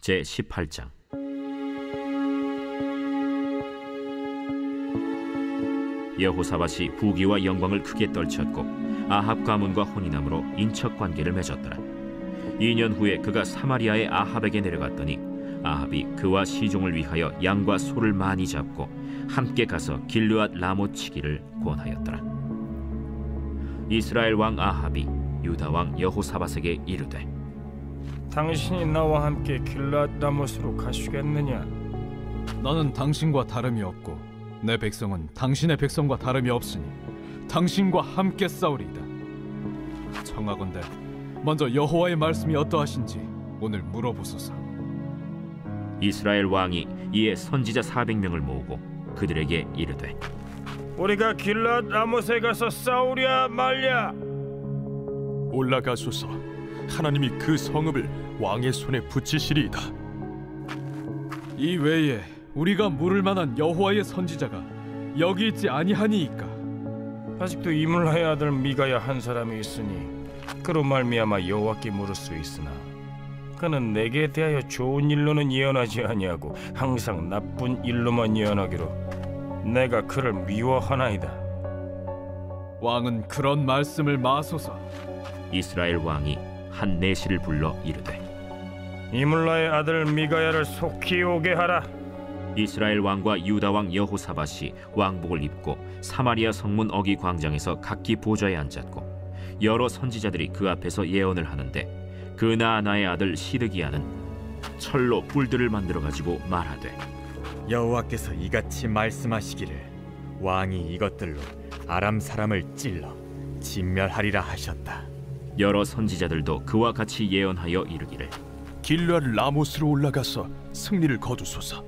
제18장. 여호사밧이 부귀와 영광을 크게 떨쳤고 아합 가문과 혼인함으로 인척 관계를 맺었더라. 2년 후에 그가 사마리아의 아합에게 내려갔더니 아합이 그와 시종을 위하여 양과 소를 많이 잡고 함께 가서 길르앗 라못 치기를 권하였더라. 이스라엘 왕 아합이 유다 왕 여호사밧에게 이르되, 당신이 나와 함께 길르앗 라못으로 가시겠느냐? 나는 당신과 다름이 없고 내 백성은 당신의 백성과 다름이 없으니 당신과 함께 싸우리이다. 청하건대 먼저 여호와의 말씀이 어떠하신지 오늘 물어보소서. 이스라엘 왕이 이에 선지자 400명을 모으고 그들에게 이르되, 우리가 길르앗 라못에 가서 싸우랴 말랴? 올라가소서. 하나님이 그 성읍을 왕의 손에 붙이시리이다. 이 외에 우리가 물을 만한 여호와의 선지자가 여기 있지 아니하니이까? 아직도 이물라의 아들 미가야 한 사람이 있으니 그로 말미암아 여호와께 물을 수 있으나 그는 내게 대하여 좋은 일로는 예언하지 아니하고 항상 나쁜 일로만 예언하기로 내가 그를 미워하나이다. 왕은 그런 말씀을 마소서. 이스라엘 왕이 한 내시를 불러 이르되, 이물라의 아들 미가야를 속히 오게 하라. 이스라엘 왕과 유다 왕 여호사밧이 왕복을 입고 사마리아 성문 어기 광장에서 각기 보좌에 앉았고 여러 선지자들이 그 앞에서 예언을 하는데 그나아나의 아들 시드기야는 철로 뿔들을 만들어 가지고 말하되, 여호와께서 이같이 말씀하시기를 왕이 이것들로 아람 사람을 찔러 진멸하리라 하셨다. 여러 선지자들도 그와 같이 예언하여 이르기를, 길르앗 라못으로 올라가서 승리를 거두소서.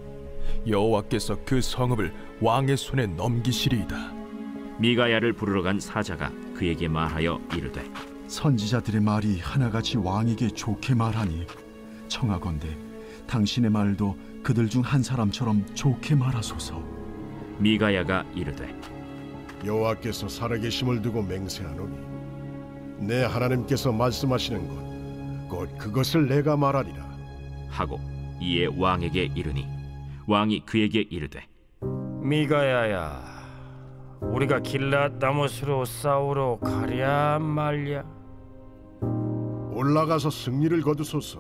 여호와께서 그 성읍을 왕의 손에 넘기시리이다. 미가야를 부르러 간 사자가 그에게 말하여 이르되, 선지자들의 말이 하나같이 왕에게 좋게 말하니 청하건대 당신의 말도 그들 중 한 사람처럼 좋게 말하소서. 미가야가 이르되, 여호와께서 살아계심을 두고 맹세하노니 내 하나님께서 말씀하시는 곧 그것을 내가 말하리라 하고 이에 왕에게 이르니 왕이 그에게 이르되, 미가야야, 우리가 길르앗 라못으로 싸우러 가랴 말랴? 올라가서 승리를 거두소서.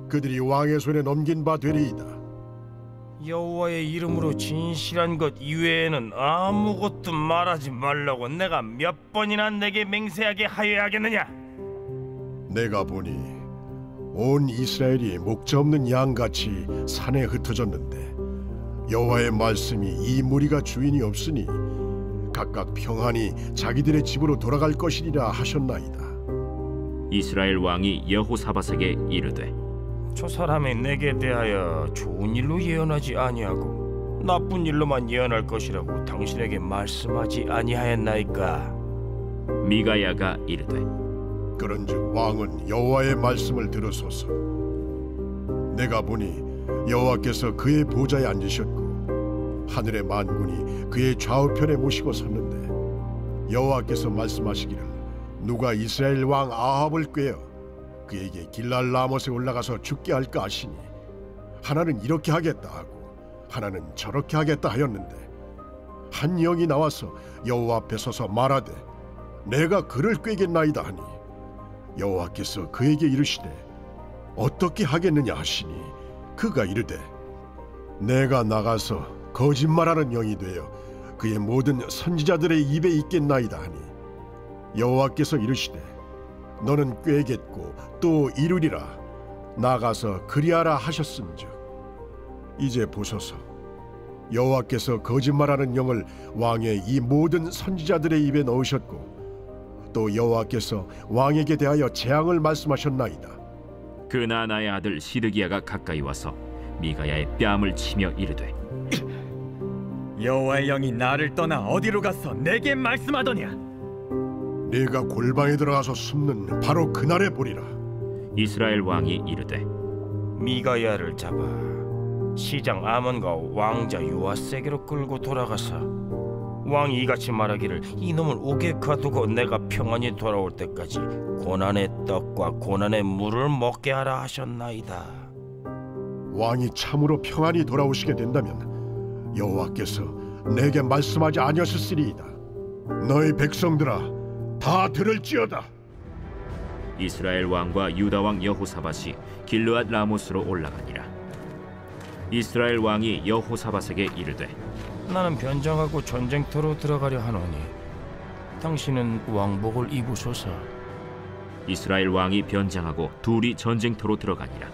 그들이 왕의 손에 넘긴 바 되리이다. 여호와의 이름으로 진실한 것 이외에는 아무것도 말하지 말라고 내가 몇 번이나 내게 맹세하게 하여야겠느냐? 내가 보니 온 이스라엘이 목자 없는 양같이 산에 흩어졌는데 여호와의 말씀이 이 무리가 주인이 없으니 각각 평안히 자기들의 집으로 돌아갈 것이리라 하셨나이다. 이스라엘 왕이 여호사밧에게 이르되, 저 사람이 내게 대하여 좋은 일로 예언하지 아니하고 나쁜 일로만 예언할 것이라고 당신에게 말씀하지 아니하였나이까? 미가야가 이르되, 그런즉 왕은 여호와의 말씀을 들으소서. 내가 보니 여호와께서 그의 보좌에 앉으셨고 하늘의 만군이 그의 좌우편에 모시고 섰는데 여호와께서 말씀하시기를 누가 이스라엘 왕 아합을 꾀어 그에게 길르앗 라못에 올라가서 죽게 할까 하시니 하나는 이렇게 하겠다 하고 하나는 저렇게 하겠다 하였는데 한 영이 나와서 여호와 앞에 서서 말하되 내가 그를 꾀겠나이다 하니 여호와께서 그에게 이르시되 어떻게 하겠느냐 하시니 그가 이르되 내가 나가서 거짓말하는 영이 되어 그의 모든 선지자들의 입에 있겠나이다 하니 여호와께서 이르시되 너는 꾀겠고 또 이루리라. 나가서 그리하라 하셨은즉 이제 보소서. 여호와께서 거짓말하는 영을 왕의 이 모든 선지자들의 입에 넣으셨고 또 여호와께서 왕에게 대하여 재앙을 말씀하셨나이다. 그나아나의 아들 시드기야가 가까이 와서 미가야의 뺨을 치며 이르되, 여호와의 영이 나를 떠나 어디로 가서 내게 말씀하더냐? 네가 골방에 들어가서 숨는 바로 그날에 보리라. 이스라엘 왕이 이르되, 미가야를 잡아 시장 아몬과 왕자 요아스에게로 끌고 돌아가서 왕이 이같이 말하기를 이놈을 옥에 가두고 내가 평안히 돌아올 때까지 고난의 떡과 고난의 물을 먹게 하라 하셨나이다. 왕이 참으로 평안히 돌아오시게 된다면 여호와께서 내게 말씀하지 아니하셨으리이다. 너희 백성들아, 다 들을지어다. 이스라엘 왕과 유다 왕 여호사밧이 길르앗 라모스로 올라가니라. 이스라엘 왕이 여호사밧에게 이르되, 나는 변장하고 전쟁터로 들어가려 하노니 당신은 왕복을 입으소서. 이스라엘 왕이 변장하고 둘이 전쟁터로 들어가니라.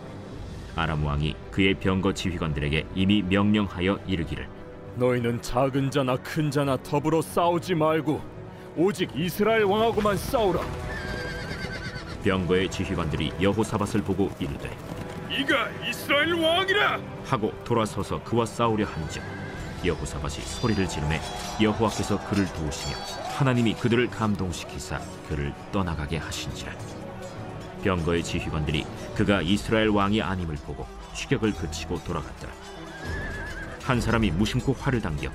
아람 왕이 그의 병거 지휘관들에게 이미 명령하여 이르기를, 너희는 작은 자나 큰 자나 더불어 싸우지 말고 오직 이스라엘 왕하고만 싸우라. 병거의 지휘관들이 여호사밧을 보고 이르되, 이가 이스라엘 왕이라 하고 돌아서서 그와 싸우려 한즉 여호사밧이 소리를 지르매 여호와께서 그를 도우시며 하나님이 그들을 감동시키사 그를 떠나가게 하신지라. 병거의 지휘관들이 그가 이스라엘 왕이 아님을 보고 추격을 그치고 돌아갔더라. 한 사람이 무심코 활을 당겨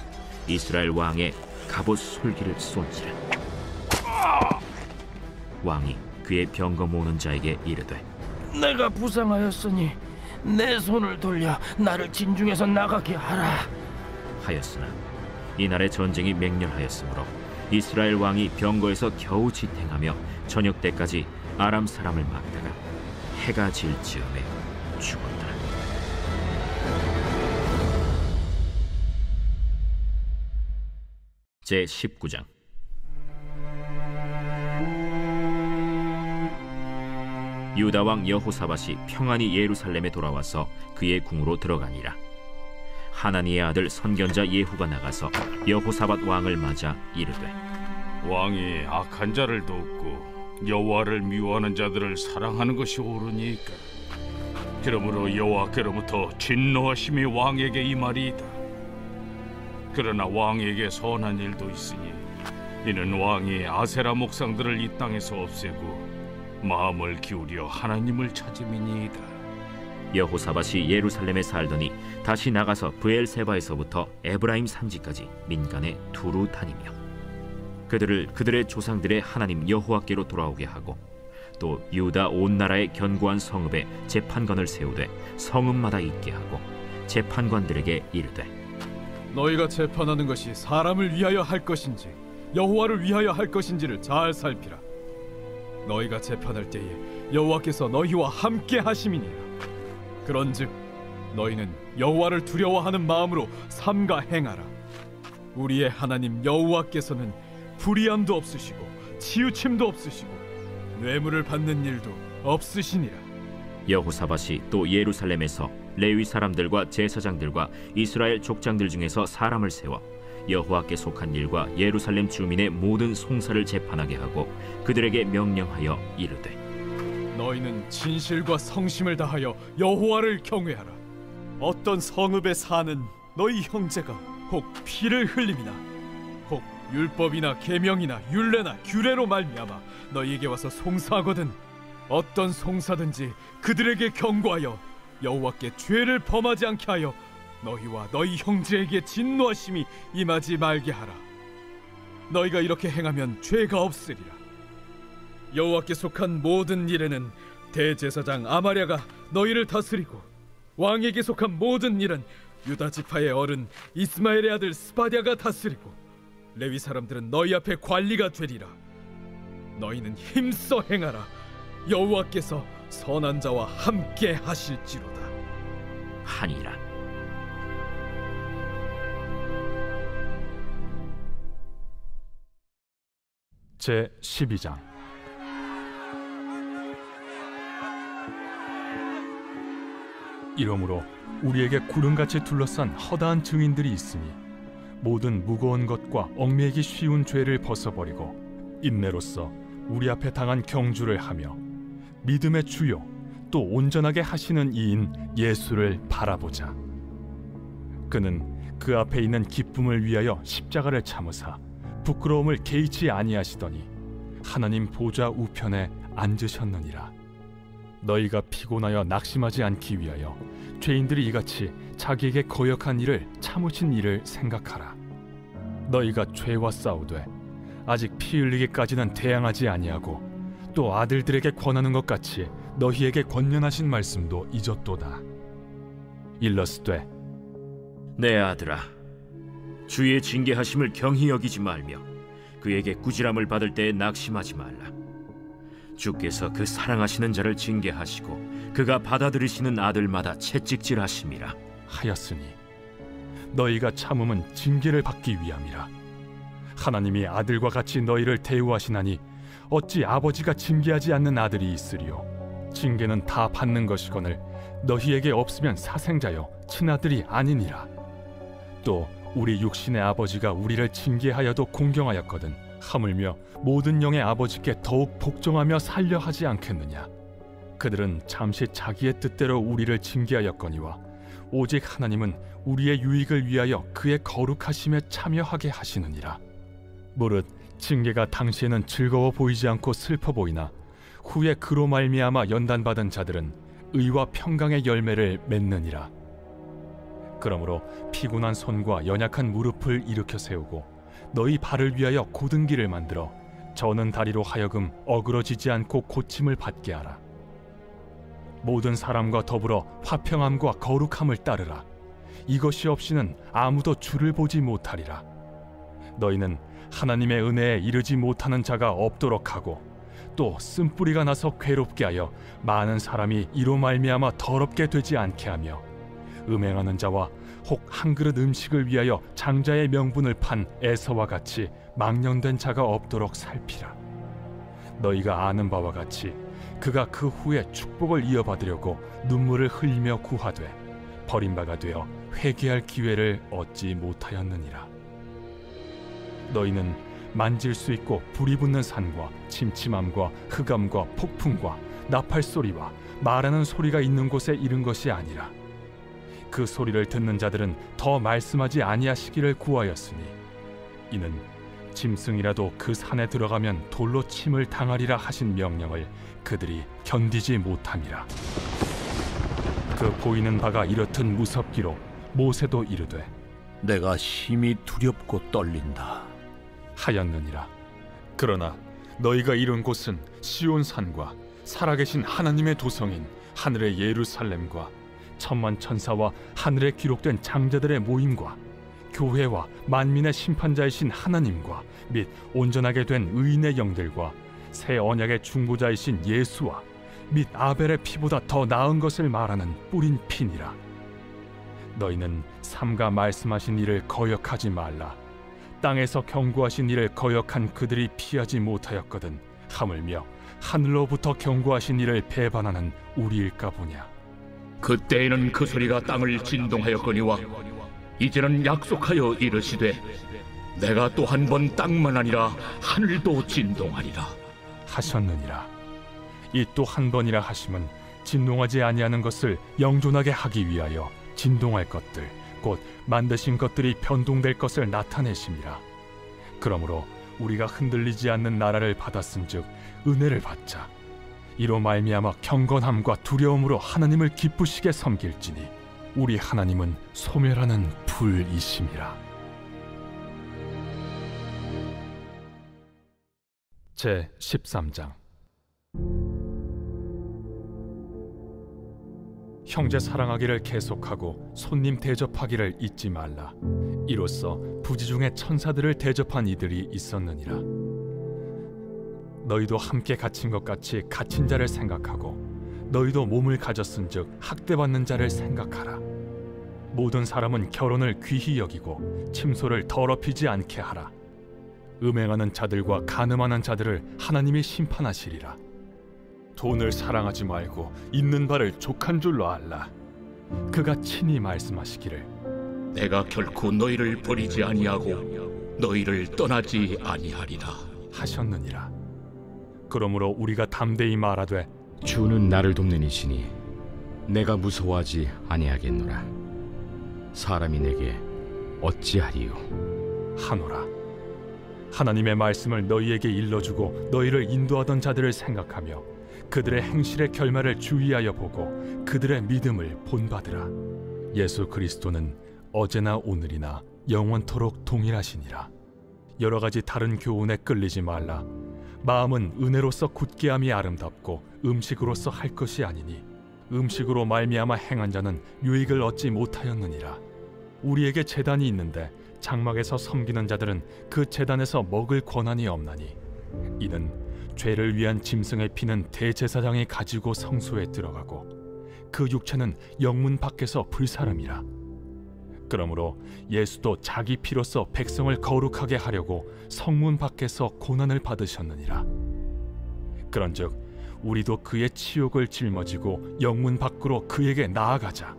이스라엘 왕의 갑옷 솔기를 쏜지라. 왕이 그의 병거 모는 자에게 이르되, 내가 부상하였으니 내 손을 돌려 나를 진중에서 나가게 하라 하였으나 이날의 전쟁이 맹렬하였으므로 이스라엘 왕이 병거에서 겨우 지탱하며 저녁 때까지 아람 사람을 막다가 해가 질 즈음에 죽었더라. 제 19장. 유다 왕 여호사밧이 평안히 예루살렘에 돌아와서 그의 궁으로 들어가니라. 하나니의 아들 선견자 예후가 나가서 여호사밧 왕을 맞아 이르되, 왕이 악한 자를 돕고 여호와를 미워하는 자들을 사랑하는 것이 옳으니까. 그러므로 여호와께로부터 진노하심이 왕에게 임하리이다. 그러나 왕에게 선한 일도 있으니 이는 왕이 아세라 목상들을 이 땅에서 없애고 마음을 기울여 하나님을 찾음이니이다. 여호사밧이 예루살렘에 살더니 다시 나가서 브엘세바에서부터 에브라임 산지까지 민간에 두루 다니며 그들을 그들의 조상들의 하나님 여호와께로 돌아오게 하고 또 유다 온 나라의 견고한 성읍에 재판관을 세우되 성읍마다 있게 하고 재판관들에게 이르되, 너희가 재판하는 것이 사람을 위하여 할 것인지 여호와를 위하여 할 것인지를 잘 살피라. 너희가 재판할 때에 여호와께서 너희와 함께 하심이니라. 그런즉 너희는 여호와를 두려워하는 마음으로 삼가 행하라. 우리의 하나님 여호와께서는 불의함도 없으시고 치우침도 없으시고 뇌물을 받는 일도 없으시니라. 여호사밧이 또 예루살렘에서 레위 사람들과 제사장들과 이스라엘 족장들 중에서 사람을 세워 여호와께 속한 일과 예루살렘 주민의 모든 송사를 재판하게 하고 그들에게 명령하여 이르되, 너희는 진실과 성심을 다하여 여호와를 경외하라. 어떤 성읍에 사는 너희 형제가 혹 피를 흘림이나 혹 율법이나 계명이나 율례나 규례로 말미암아 너희에게 와서 송사하거든 어떤 송사든지 그들에게 경고하여 여호와께 죄를 범하지 않게 하여 너희와 너희 형제에게 진노하심이 임하지 말게 하라. 너희가 이렇게 행하면 죄가 없으리라. 여호와께 속한 모든 일에는 대제사장 아마랴가 너희를 다스리고 왕에게 속한 모든 일은 유다 지파의 어른 이스마엘의 아들 스바랴가 다스리고 레위 사람들은 너희 앞에 관리가 되리라. 너희는 힘써 행하라. 여호와께서 선한 자와 함께 하실지로다 하니라. 제 12장. 이러므로 우리에게 구름같이 둘러싼 허다한 증인들이 있으니 모든 무거운 것과 얽매이기 쉬운 죄를 벗어버리고 인내로써 우리 앞에 당한 경주를 하며 믿음의 주요 또 온전하게 하시는 이인 예수를 바라보자. 그는 그 앞에 있는 기쁨을 위하여 십자가를 참으사 부끄러움을 개의치 아니하시더니 하나님 보좌 우편에 앉으셨느니라. 너희가 피곤하여 낙심하지 않기 위하여 죄인들이 이같이 자기에게 거역한 일을 참으신 일을 생각하라. 너희가 죄와 싸우되 아직 피 흘리기까지는 대항하지 아니하고 또 아들들에게 권하는 것 같이 너희에게 권면하신 말씀도 잊었도다. 일러스되 내 아들아, 주의 징계하심을 경히 여기지 말며 그에게 꾸지람을 받을 때에 낙심하지 말라. 주께서 그 사랑하시는 자를 징계하시고 그가 받아들이시는 아들마다 채찍질하심이라. 하였으니 너희가 참음은 징계를 받기 위함이라. 하나님이 아들과 같이 너희를 대우하시나니 어찌 아버지가 징계하지 않는 아들이 있으리요. 징계는 다 받는 것이거늘 너희에게 없으면 사생자여 친아들이 아니니라. 또 우리 육신의 아버지가 우리를 징계하여도 공경하였거든 하물며 모든 영의 아버지께 더욱 복종하며 살려 하지 않겠느냐. 그들은 잠시 자기의 뜻대로 우리를 징계하였거니와 오직 하나님은 우리의 유익을 위하여 그의 거룩하심에 참여하게 하시느니라. 무릇 징계가 당시에는 즐거워 보이지 않고 슬퍼 보이나 후에 그로 말미암아 연단받은 자들은 의와 평강의 열매를 맺느니라. 그러므로 피곤한 손과 연약한 무릎을 일으켜 세우고 너희 발을 위하여 곧은 길을 만들어 저는 다리로 하여금 어그러지지 않고 고침을 받게 하라. 모든 사람과 더불어 화평함과 거룩함을 따르라. 이것이 없이는 아무도 주를 보지 못하리라. 너희는 하나님의 은혜에 이르지 못하는 자가 없도록 하고 또 쓴뿌리가 나서 괴롭게 하여 많은 사람이 이로 말미암아 더럽게 되지 않게 하며 음행하는 자와 혹 한 그릇 음식을 위하여 장자의 명분을 판 에서와 같이 망령된 자가 없도록 살피라. 너희가 아는 바와 같이 그가 그 후에 축복을 이어받으려고 눈물을 흘리며 구하되 버림바가 되어 회개할 기회를 얻지 못하였느니라. 너희는 만질 수 있고 불이 붙는 산과 침침함과 흑암과 폭풍과 나팔 소리와 말하는 소리가 있는 곳에 이른 것이 아니라 그 소리를 듣는 자들은 더 말씀하지 아니하시기를 구하였으니 이는 짐승이라도 그 산에 들어가면 돌로 침을 당하리라 하신 명령을 그들이 견디지 못함이라. 그 보이는 바가 이렇듯 무섭기로 모세도 이르되 내가 심히 두렵고 떨린다 하였느니라. 그러나 너희가 이룬 곳은 시온산과 살아계신 하나님의 도성인 하늘의 예루살렘과 천만 천사와 하늘에 기록된 장자들의 모임과 교회와 만민의 심판자이신 하나님과 및 온전하게 된 의인의 영들과 새 언약의 중보자이신 예수와 및 아벨의 피보다 더 나은 것을 말하는 뿌린 피니라. 너희는 삼가 말씀하신 일을 거역하지 말라. 땅에서 경고하신 일을 거역한 그들이 피하지 못하였거든 하물며 하늘로부터 경고하신 일을 배반하는 우리일까 보냐. 그때에는 그 소리가 땅을 진동하였거니와 이제는 약속하여 이르시되 내가 또 한 번 땅만 아니라 하늘도 진동하리라 하셨느니라. 이 또 한 번이라 하심은 진동하지 아니하는 것을 영존하게 하기 위하여 진동할 것들 곧 만드신 것들이 변동될 것을 나타내심이라. 그러므로 우리가 흔들리지 않는 나라를 받았은즉 은혜를 받자. 이로 말미암아 경건함과 두려움으로 하나님을 기쁘시게 섬길지니 우리 하나님은 소멸하는 불이심이라. 제 13장. 형제 사랑하기를 계속하고 손님 대접하기를 잊지 말라. 이로써 부지 중에 천사들을 대접한 이들이 있었느니라. 너희도 함께 갇힌 것 같이 갇힌 자를 생각하고 너희도 몸을 가졌은즉 학대받는 자를 생각하라. 모든 사람은 결혼을 귀히 여기고 침소를 더럽히지 않게 하라. 음행하는 자들과 간음하는 자들을 하나님이 심판하시리라. 돈을 사랑하지 말고 있는 바를 족한 줄로 알라. 그가 친히 말씀하시기를 내가 결코 너희를 버리지 아니하고 너희를 떠나지 아니하리라 하셨느니라. 그러므로 우리가 담대히 말하되 주는 나를 돕는 이시니 내가 무서워하지 아니하겠노라. 사람이 내게 어찌하리요 하노라. 하나님의 말씀을 너희에게 일러주고 너희를 인도하던 자들을 생각하며 그들의 행실의 결말을 주의하여 보고 그들의 믿음을 본받으라. 예수 그리스도는 어제나 오늘이나 영원토록 동일하시니라. 여러 가지 다른 교훈에 끌리지 말라. 마음은 은혜로서 굳게 함이 아름답고 음식으로서 할 것이 아니니 음식으로 말미암아 행한 자는 유익을 얻지 못하였느니라. 우리에게 제단이 있는데 장막에서 섬기는 자들은 그 제단에서 먹을 권한이 없나니 이는 죄를 위한 짐승의 피는 대제사장이 가지고 성소에 들어가고 그 육체는 영문 밖에서 불사름이라. 그러므로 예수도 자기 피로써 백성을 거룩하게 하려고 성문 밖에서 고난을 받으셨느니라. 그런즉 우리도 그의 치욕을 짊어지고 영문 밖으로 그에게 나아가자.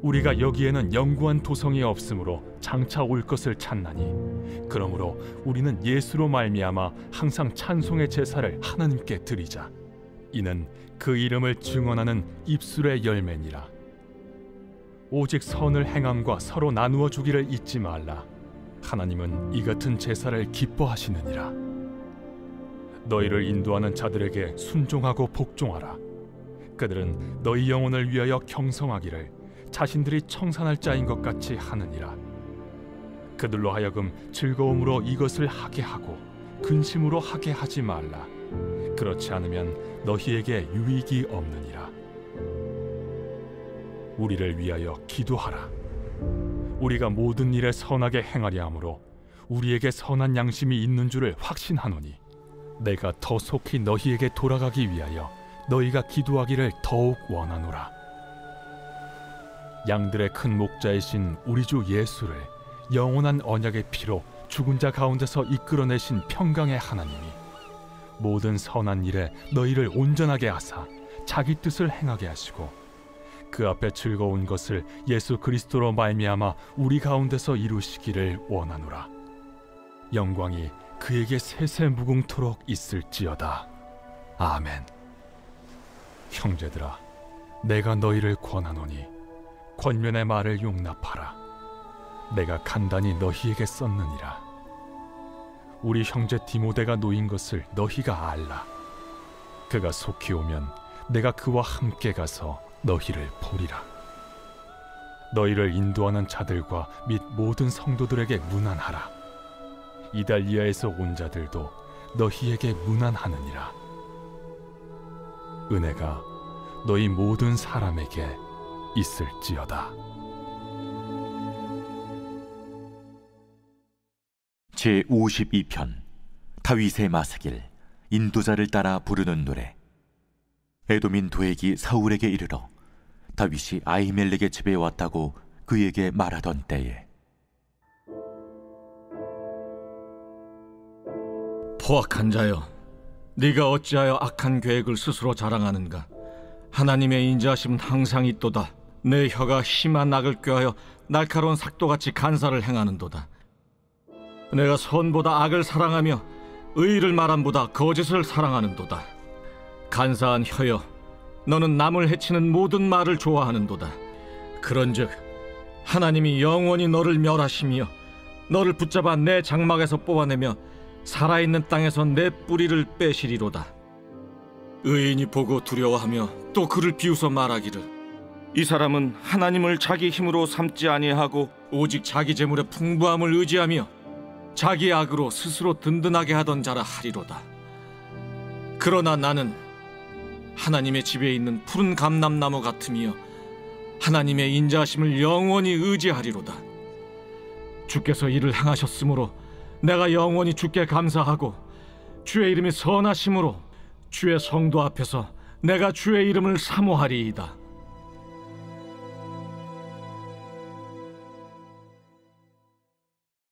우리가 여기에는 영구한 도성이 없으므로 장차 올 것을 찾나니 그러므로 우리는 예수로 말미암아 항상 찬송의 제사를 하나님께 드리자. 이는 그 이름을 증언하는 입술의 열매니라. 오직 선을 행함과 서로 나누어 주기를 잊지 말라. 하나님은 이 같은 제사를 기뻐하시느니라. 너희를 인도하는 자들에게 순종하고 복종하라. 그들은 너희 영혼을 위하여 경성하기를 자신들이 청산할 자인 것 같이 하느니라. 그들로 하여금 즐거움으로 이것을 하게 하고 근심으로 하게 하지 말라. 그렇지 않으면 너희에게 유익이 없느니라. 우리를 위하여 기도하라. 우리가 모든 일에 선하게 행하려 하므로 우리에게 선한 양심이 있는 줄을 확신하노니 내가 더 속히 너희에게 돌아가기 위하여 너희가 기도하기를 더욱 원하노라. 양들의 큰 목자이신 우리 주 예수를 영원한 언약의 피로 죽은 자 가운데서 이끌어내신 평강의 하나님이 모든 선한 일에 너희를 온전하게 하사 자기 뜻을 행하게 하시고 그 앞에 즐거운 것을 예수 그리스도로 말미암아 우리 가운데서 이루시기를 원하노라. 영광이 그에게 세세 무궁토록 있을지어다. 아멘. 형제들아, 내가 너희를 권하노니 권면의 말을 용납하라. 내가 간단히 너희에게 썼느니라. 우리 형제 디모데가 놓인 것을 너희가 알라. 그가 속히 오면 내가 그와 함께 가서 너희를 보리라. 너희를 인도하는 자들과 및 모든 성도들에게 문안하라. 이달리아에서 온 자들도 너희에게 문안하느니라. 은혜가 너희 모든 사람에게 있을지어다. 제52편 다윗의 마스길 인도자를 따라 부르는 노래. 에돔인 도액이 사울에게 이르러 다윗이 아히멜렉의 집에 왔다고 그에게 말하던 때에 포악한 자여, 네가 어찌하여 악한 계획을 스스로 자랑하는가? 하나님의 인자하심은 항상 있도다. 내 혀가 심한 악을 꾀하여 날카로운 삭도같이 간사를 행하는도다. 내가 선보다 악을 사랑하며 의를 말함보다 거짓을 사랑하는도다. 간사한 혀여, 너는 남을 해치는 모든 말을 좋아하는도다. 그런즉 하나님이 영원히 너를 멸하시며 너를 붙잡아 내 장막에서 뽑아내며 살아있는 땅에서 내 뿌리를 빼시리로다. 의인이 보고 두려워하며 또 그를 비웃어 말하기를 이 사람은 하나님을 자기 힘으로 삼지 아니하고 오직 자기 재물의 풍부함을 의지하며 자기 악으로 스스로 든든하게 하던 자라 하리로다. 그러나 나는 하나님의 집에 있는 푸른 감람나무 같으며 하나님의 인자하심을 영원히 의지하리로다. 주께서 이를 행하셨으므로 내가 영원히 주께 감사하고 주의 이름이 선하심으로 주의 성도 앞에서 내가 주의 이름을 사모하리이다.